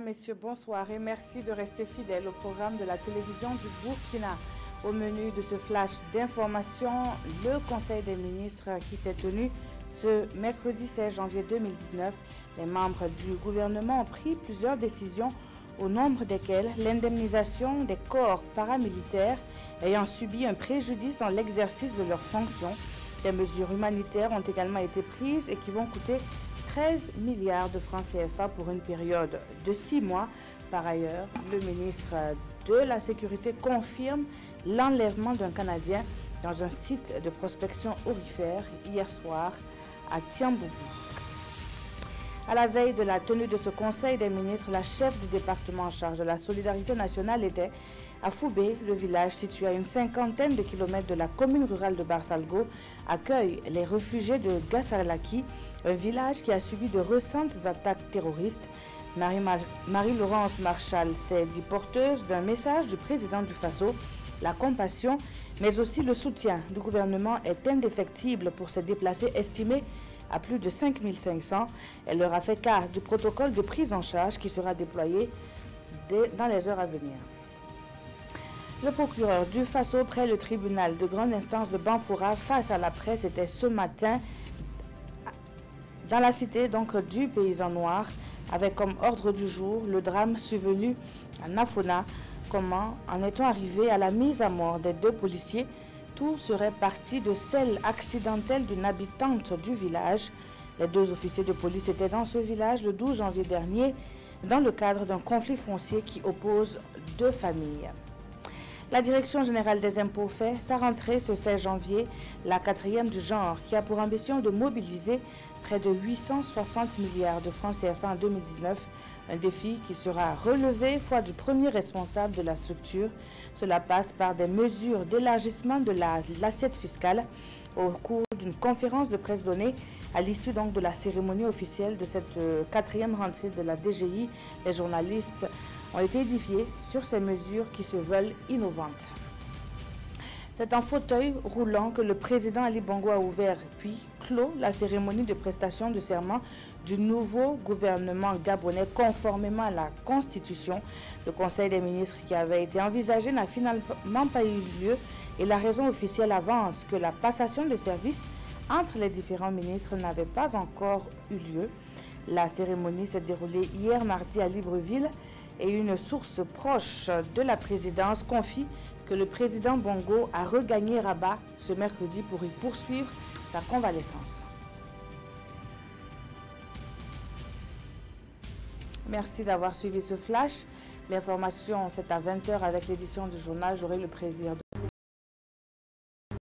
messieurs, bonsoir et merci de rester fidèles au programme de la télévision du Burkina. Au menu de ce flash d'information, le Conseil des ministres qui s'est tenu ce mercredi 16 janvier 2019. Les membres du gouvernement ont pris plusieurs décisions, au nombre desquelles l'indemnisation des corps paramilitaires ayant subi un préjudice dans l'exercice de leurs fonctions. Des mesures humanitaires ont également été prises et qui vont coûter 13 milliards de francs CFA pour une période de 6 mois. Par ailleurs, le ministre de la Sécurité confirme l'enlèvement d'un Canadien dans un site de prospection aurifère hier soir à Tiamboubou. À la veille de la tenue de ce Conseil des ministres, la chef du département en charge de la solidarité nationale était à Foubé. Le village, situé à une cinquantaine de kilomètres de la commune rurale de Barsalgo, accueille les réfugiés de Gassalaki, un village qui a subi de récentes attaques terroristes. Marie-Laurence Marchal s'est dit porteuse d'un message du président du Faso. La compassion, mais aussi le soutien du gouvernement est indéfectible pour ces déplacés estimés à plus de 5500. Elle leur a fait cas du protocole de prise en charge qui sera déployé dans les heures à venir. Le procureur du Faso près le tribunal de grande instance de Banfoura face à la presse était ce matin dans la cité du paysan noir avec comme ordre du jour le drame survenu à Nafona. Comment en est-on arrivé à la mise à mort des 2 policiers? Tout serait parti de celle accidentelle d'une habitante du village. Les 2 officiers de police étaient dans ce village le 12 janvier dernier dans le cadre d'un conflit foncier qui oppose 2 familles. La Direction générale des impôts fait sa rentrée ce 16 janvier, la 4e du genre, qui a pour ambition de mobiliser près de 860 milliards de francs CFA en 2019, un défi qui sera relevé fois du premier responsable de la structure. Cela passe par des mesures d'élargissement de l'assiette fiscale. Au cours d'une conférence de presse donnée à l'issue de la cérémonie officielle de cette 4e rentrée de la DGI, les journalistes ont été édifiés sur ces mesures qui se veulent innovantes. C'est en fauteuil roulant que le président Ali Bongo a ouvert puis clos la cérémonie de prestation de serment du nouveau gouvernement gabonais conformément à la Constitution. Le Conseil des ministres qui avait été envisagé n'a finalement pas eu lieu et la raison officielle avance que la passation de service entre les différents ministres n'avait pas encore eu lieu. La cérémonie s'est déroulée hier mardi à Libreville et une source proche de la présidence confie que le président Bongo a regagné Rabat ce mercredi pour y poursuivre sa convalescence. Merci d'avoir suivi ce flash. L'information, c'est à 20 h avec l'édition du journal. J'aurai le plaisir de